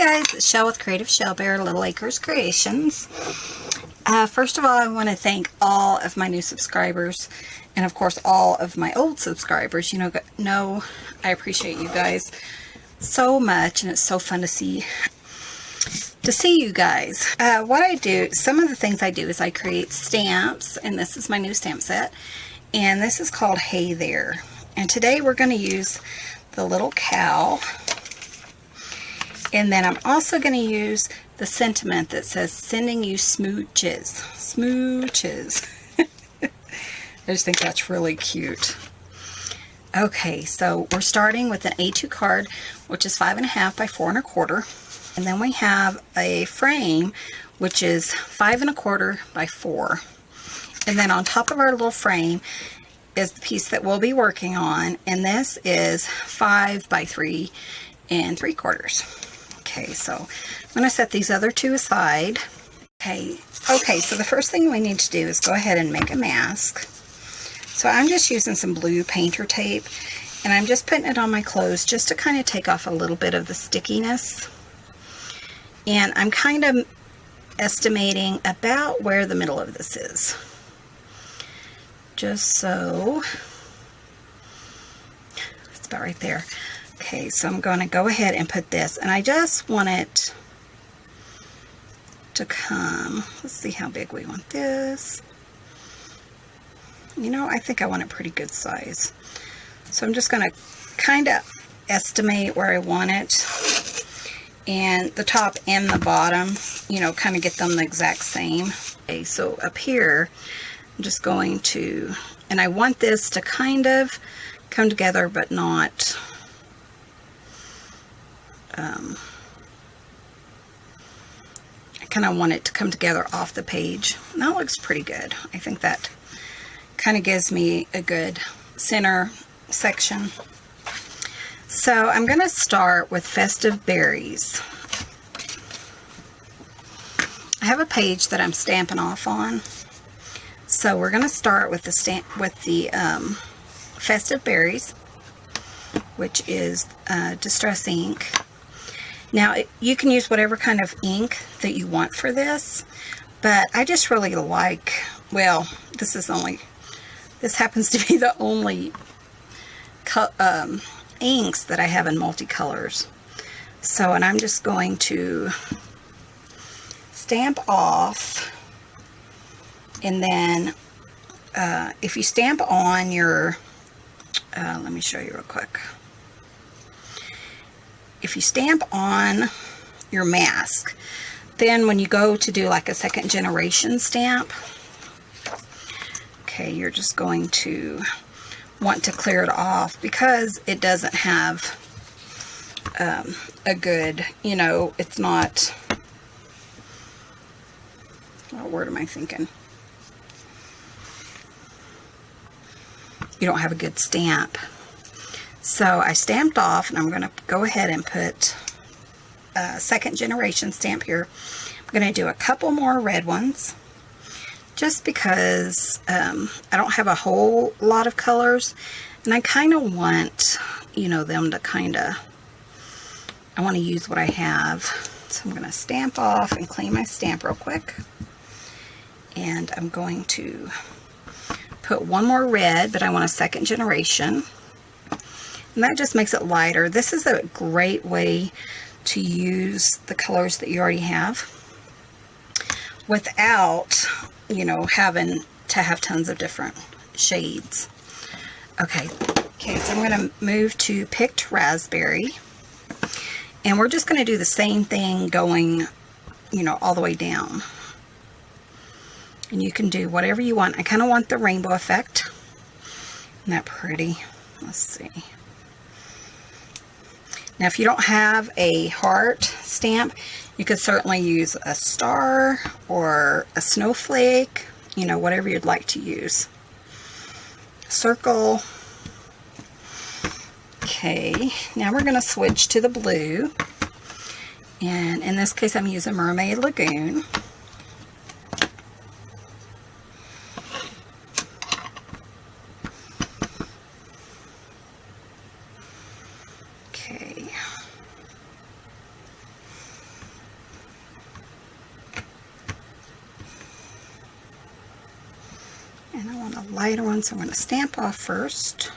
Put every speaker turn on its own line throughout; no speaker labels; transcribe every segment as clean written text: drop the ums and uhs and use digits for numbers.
guys, it's Shell with Creative Shell Bear, Little Acres Creations. First of all, I want to thank all of my new subscribers, and of course all of my old subscribers. You know, I appreciate you guys so much, and it's so fun to see you guys. What I do, some of the things I do is I create stamps, and this is my new stamp set, and this is called Hey There. And today we're going to use the little cow. And then I'm also going to use the sentiment that says, sending you smooches. Smooches. I just think that's really cute. Okay, so we're starting with an A2 card, which is 5.5 by 4 1/4. And then we have a frame, which is 5 1/4 by 4. And then on top of our little frame is the piece that we'll be working on. And this is 5 by 3 3/4. Okay, so I'm going to set these other two aside. Okay, so the first thing we need to do is go ahead and make a mask. So I'm just using some blue painter tape, and I'm just putting it on my clothes just to kind of take off a little bit of the stickiness. And I'm kind of estimating about where the middle of this is. Just so, it's about right there. Okay, so I'm going to go ahead and put this, and I just want it to come. Let's see how big we want this. You know, I think I want it pretty good size. So I'm just going to kind of estimate where I want it. And the top and the bottom, you know, kind of get them the exact same. Okay, so up here, I'm just going to, and I want this to kind of come together, but not... I kind of want it to come together off the page. And that looks pretty good. I think that kind of gives me a good center section. So I'm going to start with Festive Berries. I have a page that I'm stamping off on. So we're going to start with the Festive Berries, which is Distress ink. Now, you can use whatever kind of ink that you want for this, but I just really like, well, this happens to be the only inks that I have in multicolors. So, and I'm just going to stamp off, and then if you stamp on your, let me show you real quick. If you stamp on your mask, then when you go to do like a second generation stamp, okay, you're just going to want to clear it off because it doesn't have a good, you know, it's not, what word am I thinking? You don't have a good stamp. So I stamped off, and I'm going to go ahead and put a second generation stamp here. I'm going to do a couple more red ones just because I don't have a whole lot of colors, and I kind of want, you know, them to kind of, I want to use what I have. So I'm going to stamp off and clean my stamp real quick, and I'm going to put one more red, but I want a second generation. And that just makes it lighter. This is a great way to use the colors that you already have without, you know, having to have tons of different shades. Okay, so I'm going to move to Picked Raspberry. And we're just going to do the same thing going, you know, all the way down. And you can do whatever you want. I kind of want the rainbow effect. Isn't that pretty? Let's see. Now, if you don't have a heart stamp, you could certainly use a star or a snowflake, you know, whatever you'd like to use. Circle. Okay, now we're going to switch to the blue. And in this case, I'm using Mermaid Lagoon. And I want a lighter one, so I'm going to stamp off first.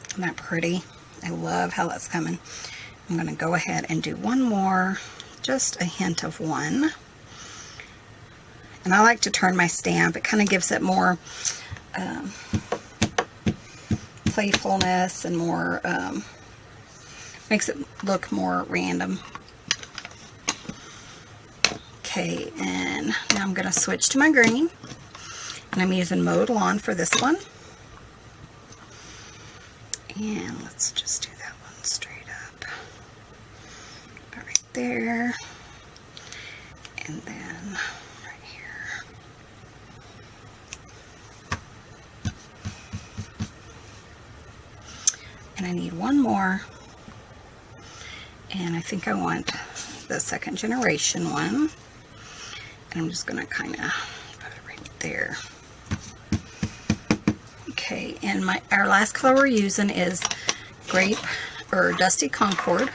Isn't that pretty? I love how that's coming. I'm going to go ahead and do one more, just a hint of one. And I like to turn my stamp. It kind of gives it more playfulness and more, makes it look more random. Okay, and now I'm going to switch to my green. And I'm using Mowed Lawn for this one. And let's just do that one straight up. Right there. And then right here. And I need one more. And I think I want the second generation one. And I'm just going to kind of put it right there. Okay, and our last color we're using is Grape or Dusty Concord.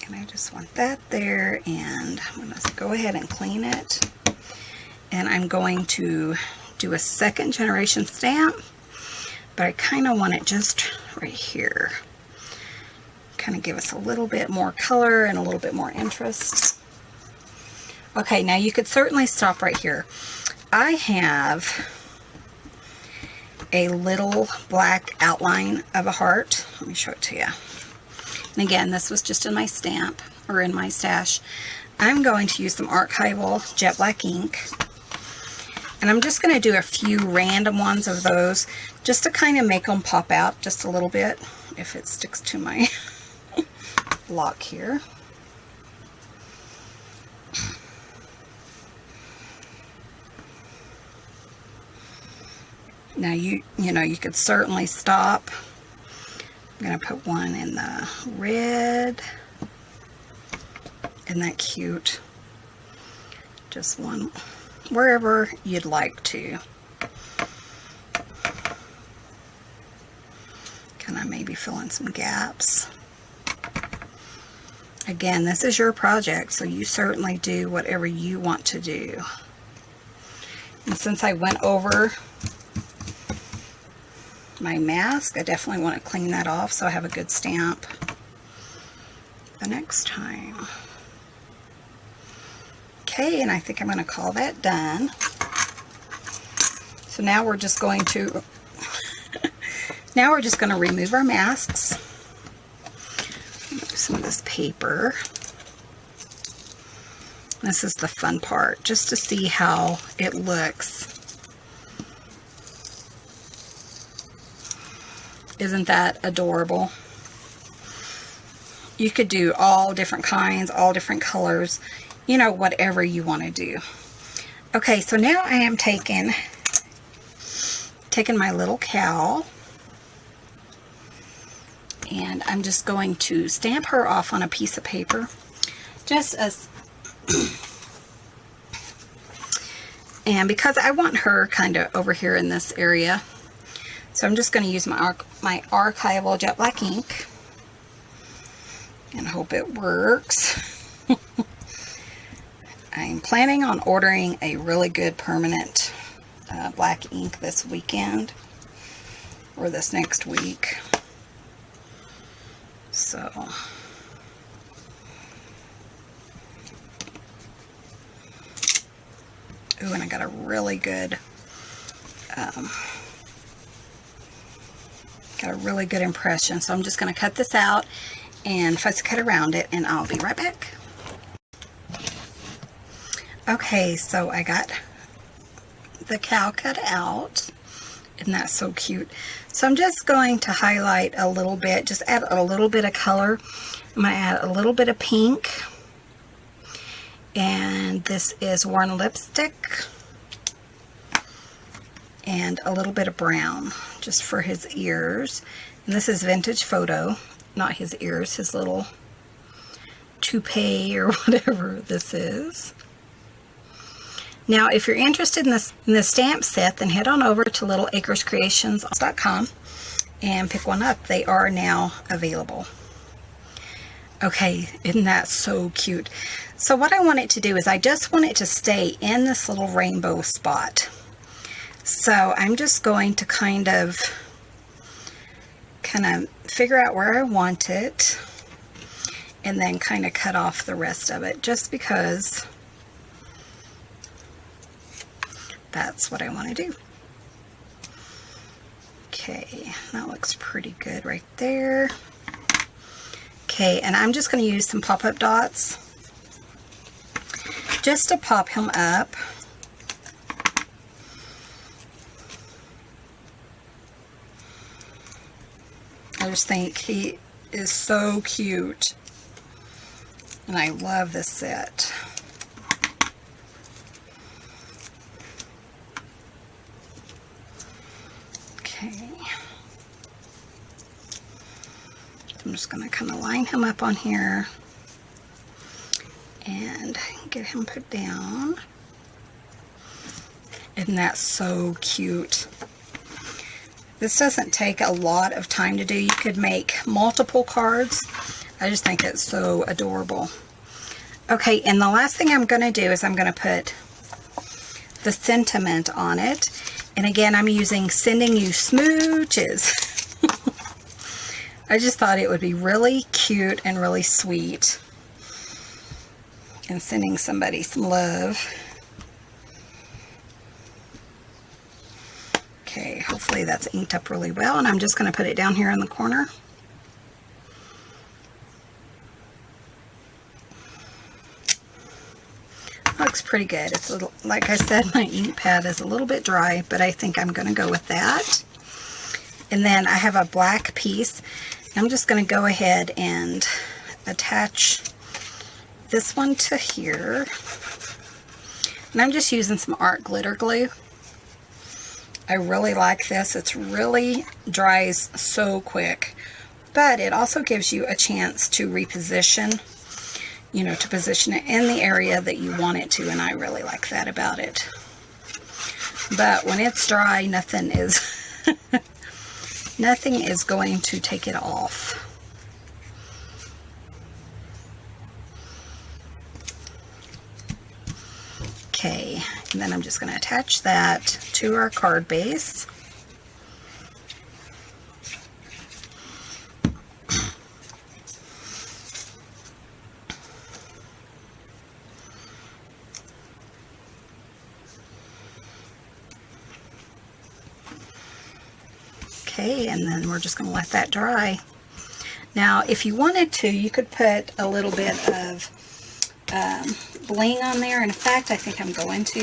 And I just want that there, and I'm going to go ahead and clean it. And I'm going to do a second generation stamp, but I kind of want it just right here. Kind of give us a little bit more color and a little bit more interest. Okay, now you could certainly stop right here. I have a little black outline of a heart. Let me show it to you. And again, this was just in my stamp or in my stash. I'm going to use some archival jet black ink. And I'm just going to do a few random ones of those just to kind of make them pop out just a little bit if it sticks to my block here. Now you know, you could certainly stop. I'm going to put one in the red. Isn't that cute? Just one wherever you'd like to. Kind of maybe fill in some gaps. Again, this is your project, so you certainly do whatever you want to do. And since I went over my mask, I definitely want to clean that off so I have a good stamp the next time. Okay, and I think I'm going to call that done. So now we're just going to remove our masks. Some of this paper. This is the fun part, just to see how it looks. Isn't that adorable? You could do all different kinds, all different colors, you know, whatever you want to do. Okay, so now I am taking my little cow, and I'm just going to stamp her off on a piece of paper, just as, and because I want her kind of over here in this area, so I'm just going to use my archival jet black ink and hope it works. I'm planning on ordering a really good permanent black ink this weekend or this next week. So, ooh, and I got a really good, impression. So I'm just going to cut this out and fussy cut around it, and I'll be right back. Okay, so I got the cow cut out. Isn't that so cute? So I'm just going to highlight a little bit, just add a little bit of color. I'm going to add a little bit of pink. And this is Worn Lipstick. And a little bit of brown, just for his ears. And this is Vintage Photo, not his ears, his little toupee or whatever this is. Now, if you're interested in this stamp set, then head on over to littleacrescreations.com and pick one up. They are now available. Okay, isn't that so cute? So what I want it to do is I just want it to stay in this little rainbow spot. So I'm just going to kind of figure out where I want it and then kind of cut off the rest of it, just because that's what I want to do. Okay, that looks pretty good right there. Okay, and I'm just going to use some pop-up dots just to pop him up. I just think he is so cute, and I love this set. Okay. I'm just going to kind of line him up on here and get him put down. Isn't that so cute? This doesn't take a lot of time to do. You could make multiple cards. I just think it's so adorable. Okay, and the last thing I'm going to do is I'm going to put the sentiment on it. And again, I'm using Sending You Smooches. I just thought it would be really cute and really sweet. And sending somebody some love. Okay, hopefully that's inked up really well. And I'm just going to put it down here in the corner. Looks pretty good. It's a little, like I said, my ink pad is a little bit dry, but I think I'm going to go with that. And then I have a black piece. I'm just going to go ahead and attach this one to here. And I'm just using some art glitter glue. I really like this. It's really dries so quick, but it also gives you a chance to reposition, you know, to position it in the area that you want it to, and I really like that about it. But when it's dry, nothing is nothing is going to take it off. Okay, and then I'm just going to attach that to our card base. Okay, and then we're just going to let that dry. Now, if you wanted to, you could put a little bit of bling on there. And in fact, I think I'm going to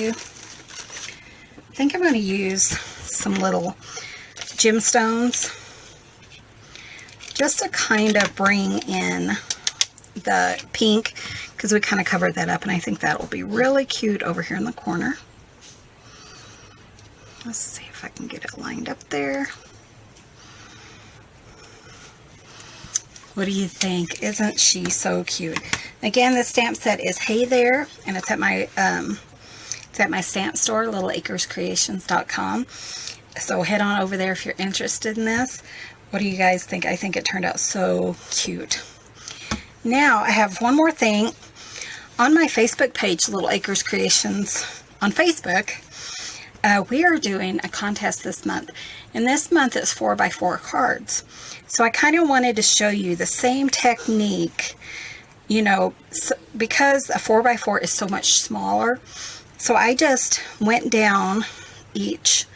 use some little gemstones just to kind of bring in the pink, because we kind of covered that up, and I think that will be really cute over here in the corner. Let's see if I can get it lined up there. What do you think? Isn't she so cute? Again, this stamp set is Hey There, and it's at my stamp store, littleacrescreations.com. So head on over there if you're interested in this. What do you guys think? I think it turned out so cute. Now, I have one more thing. On my Facebook page, Little Acres Creations on Facebook, we are doing a contest this month. And this month it's 4x4 cards. So I kind of wanted to show you the same technique, you know, because a 4x4 is so much smaller. So I just went down each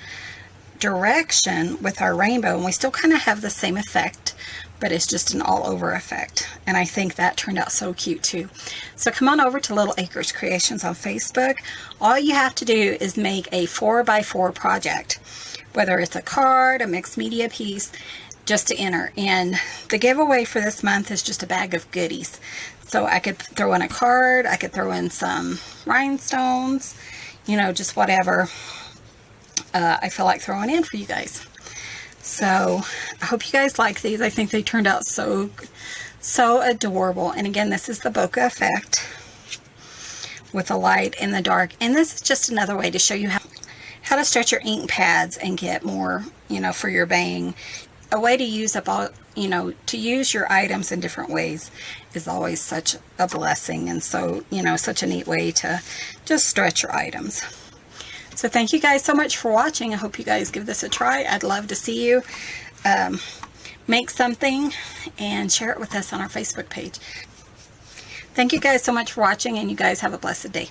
direction with our rainbow, and we still kind of have the same effect, but it's just an all over effect. And I think that turned out so cute too. So come on over to Little Acres Creations on Facebook. All you have to do is make a 4x4 project, whether it's a card, a mixed media piece, just to enter. And the giveaway for this month is just a bag of goodies. So I could throw in a card, I could throw in some rhinestones, you know, just whatever I feel like throwing in for you guys. So I hope you guys like these. I think they turned out so adorable. And again, this is the bokeh effect with the light and the dark. And this is just another way to show you how to stretch your ink pads and get more, you know, for your bang. a way to use up all, you know, to use your items in different ways is always such a blessing, and so, you know, such a neat way to just stretch your items. So thank you guys so much for watching. I hope you guys give this a try. I'd love to see you make something and share it with us on our Facebook page. Thank you guys so much for watching, and you guys have a blessed day.